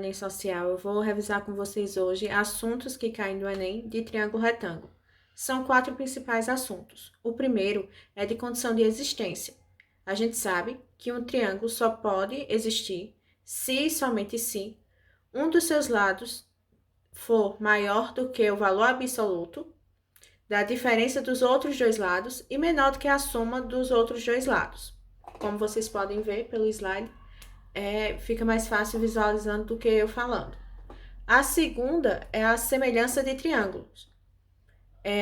Enem Social, eu vou revisar com vocês hoje assuntos que caem do Enem de triângulo retângulo. São 4 principais assuntos. O primeiro é de condição de existência. A gente sabe que um triângulo só pode existir se e somente se um dos seus lados for maior do que o valor absoluto da diferença dos outros dois lados e menor do que a soma dos outros dois lados. Como vocês podem ver pelo slide, fica mais fácil visualizando do que eu falando. A segunda é a semelhança de triângulos.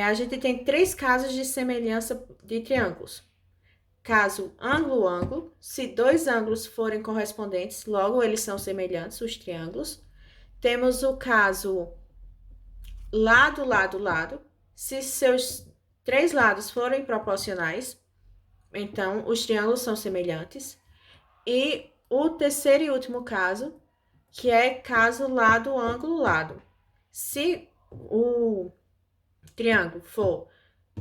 A gente tem 3 casos de semelhança de triângulos. Caso ângulo-ângulo, se 2 ângulos forem correspondentes, logo eles são semelhantes, os triângulos. Temos o caso lado-lado-lado, se seus 3 lados forem proporcionais, então os triângulos são semelhantes. E o terceiro e último caso, que é caso lado, ângulo, lado. Se o triângulo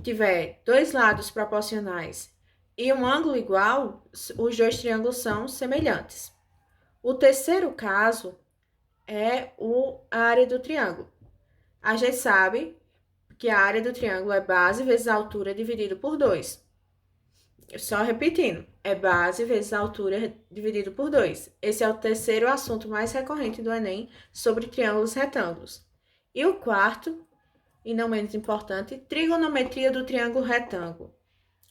tiver 2 lados proporcionais e um ângulo igual, os 2 triângulos são semelhantes. O terceiro caso é a área do triângulo. A gente sabe que a área do triângulo é base vezes a altura dividido por 2. Só repetindo, é base vezes a altura dividido por 2. Esse é o terceiro assunto mais recorrente do Enem sobre triângulos retângulos. E o quarto, e não menos importante, trigonometria do triângulo retângulo.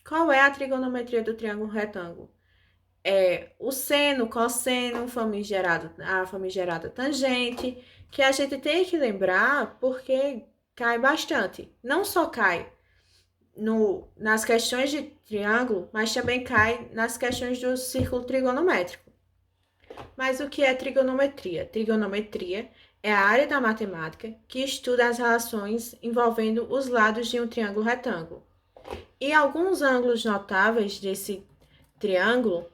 Qual é a trigonometria do triângulo retângulo? É o seno, cosseno, a famigerada tangente, que a gente tem que lembrar porque cai bastante. Não só cai nas questões de triângulo, mas também cai nas questões do círculo trigonométrico. Mas o que é trigonometria? Trigonometria é a área da matemática que estuda as relações envolvendo os lados de um triângulo retângulo. E alguns ângulos notáveis desse triângulo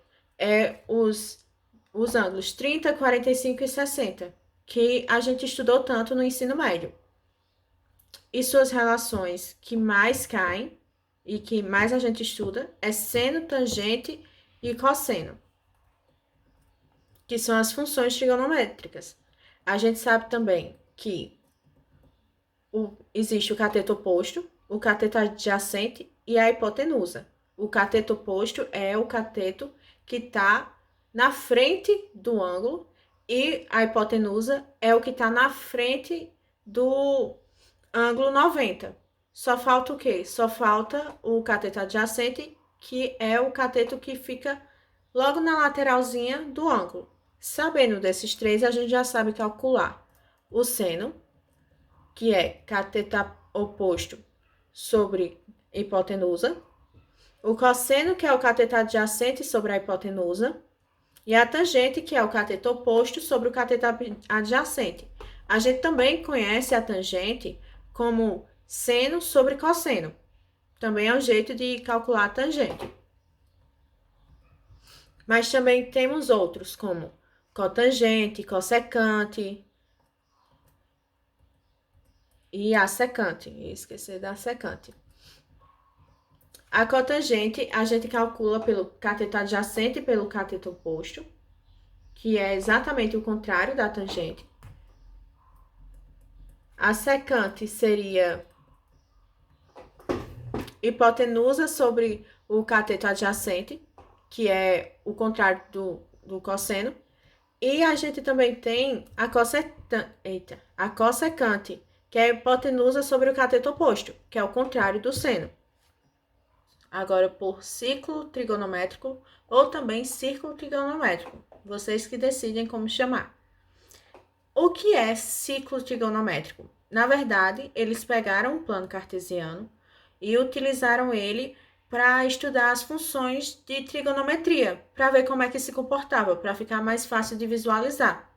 os ângulos 30, 45 e 60, que a gente estudou tanto no ensino médio. E suas relações que mais caem e que mais a gente estuda é seno, tangente e cosseno, que são as funções trigonométricas. A gente sabe também que existe o cateto oposto, o cateto adjacente e a hipotenusa. O cateto oposto é o cateto que está na frente do ângulo e a hipotenusa é o que está na frente do ângulo 90. Só falta o quê? Só falta o cateto adjacente, que é o cateto que fica logo na lateralzinha do ângulo. Sabendo desses 3, a gente já sabe calcular o seno, que é cateto oposto sobre hipotenusa, o cosseno, que é o cateto adjacente sobre a hipotenusa, e a tangente, que é o cateto oposto sobre o cateto adjacente. A gente também conhece a tangente como seno sobre cosseno. Também é um jeito de calcular a tangente. Mas também temos outros, como cotangente, cossecante e a secante. Esqueci da secante. A cotangente a gente calcula pelo cateto adjacente e pelo cateto oposto, que é exatamente o contrário da tangente. A secante seria hipotenusa sobre o cateto adjacente, que é o contrário do cosseno. E a gente também tem a cossecante, que é a hipotenusa sobre o cateto oposto, que é o contrário do seno. Agora, por ciclo trigonométrico ou também círculo trigonométrico, vocês que decidem como chamar. O que é ciclo trigonométrico? Na verdade, eles pegaram um plano cartesiano e utilizaram ele para estudar as funções de trigonometria, para ver como é que se comportava, para ficar mais fácil de visualizar.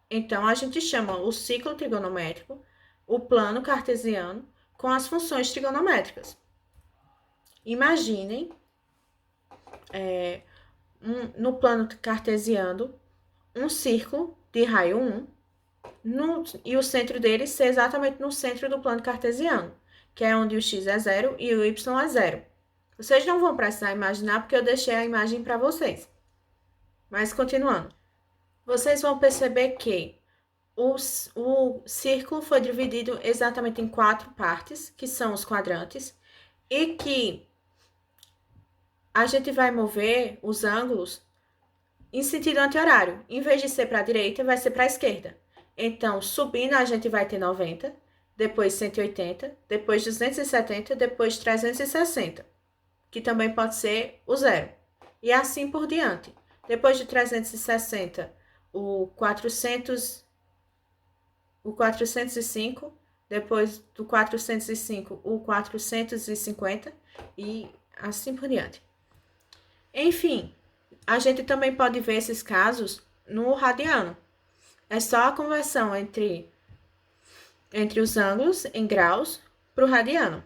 Então, a gente chama o ciclo trigonométrico, o plano cartesiano, com as funções trigonométricas. Imaginem, no plano cartesiano, um círculo de raio 1, e o centro dele ser exatamente no centro do plano cartesiano, que é onde o x é 0 e o y é 0. Vocês não vão precisar imaginar, porque eu deixei a imagem para vocês. Mas continuando. Vocês vão perceber que o círculo foi dividido exatamente em 4 partes, que são os quadrantes, e que a gente vai mover os ângulos em sentido anti-horário. Em vez de ser para a direita, vai ser para a esquerda. Então, subindo, a gente vai ter 90, depois 180, depois 270, depois 360, que também pode ser o zero. E assim por diante. Depois de 360, o 405, depois do 405, o 450 e assim por diante. Enfim, a gente também pode ver esses casos no radiano. É só a conversão entre os ângulos em graus para o radiano.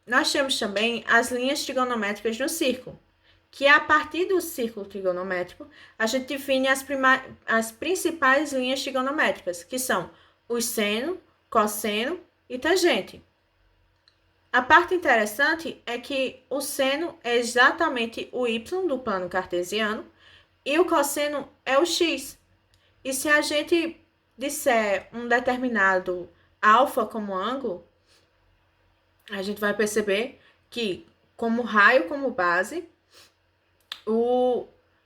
Nós temos também as linhas trigonométricas no círculo, que a partir do círculo trigonométrico, a gente define as principais linhas trigonométricas, que são o seno, cosseno e tangente. A parte interessante é que o seno é exatamente o y do plano cartesiano e o cosseno é o x. E se a gente disser um determinado alfa como ângulo, a gente vai perceber que, como raio como base,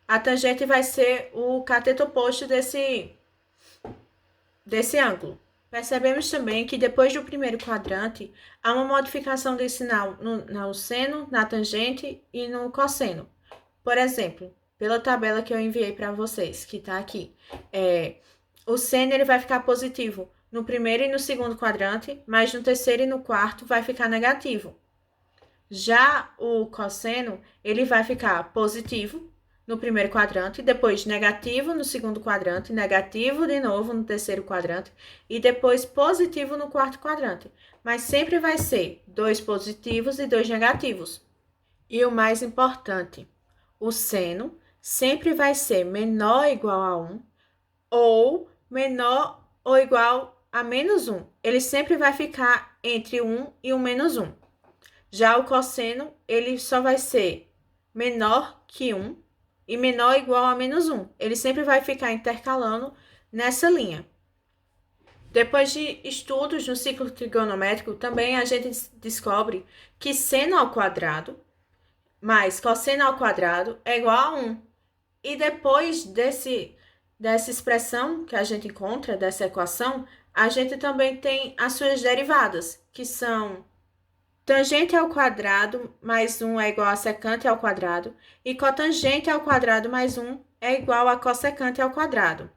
a tangente vai ser o cateto oposto desse ângulo. Percebemos também que depois do primeiro quadrante, há uma modificação desse sinal no seno, na tangente e no cosseno. Por exemplo, pela tabela que eu enviei para vocês, que está aqui, o seno ele vai ficar positivo no primeiro e no segundo quadrante, mas no terceiro e no quarto vai ficar negativo. Já o cosseno, ele vai ficar positivo no primeiro quadrante, depois negativo no segundo quadrante, negativo de novo no terceiro quadrante e depois positivo no quarto quadrante. Mas sempre vai ser 2 positivos e 2 negativos. E o mais importante, o seno sempre vai ser menor ou igual a 1 ou menor ou igual a menos 1. Ele sempre vai ficar entre 1 e o menos 1. Já o cosseno, ele só vai ser menor que 1 e menor ou igual a menos 1. Ele sempre vai ficar intercalando nessa linha. Depois de estudos no ciclo trigonométrico, também a gente descobre que seno ao quadrado mais cosseno ao quadrado é igual a 1. E depois dessa expressão que a gente encontra, dessa equação, a gente também tem as suas derivadas, que são tangente ao quadrado mais 1 é igual a secante ao quadrado, e cotangente ao quadrado mais 1 é igual a cossecante ao quadrado.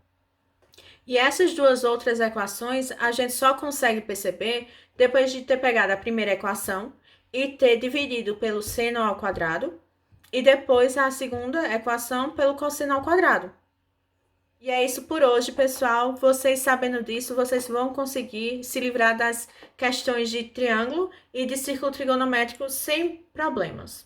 E essas duas outras equações a gente só consegue perceber depois de ter pegado a primeira equação e ter dividido pelo seno ao quadrado, e depois a segunda equação pelo cosseno ao quadrado. E é isso por hoje, pessoal. Vocês sabendo disso, vocês vão conseguir se livrar das questões de triângulo e de círculo trigonométrico sem problemas.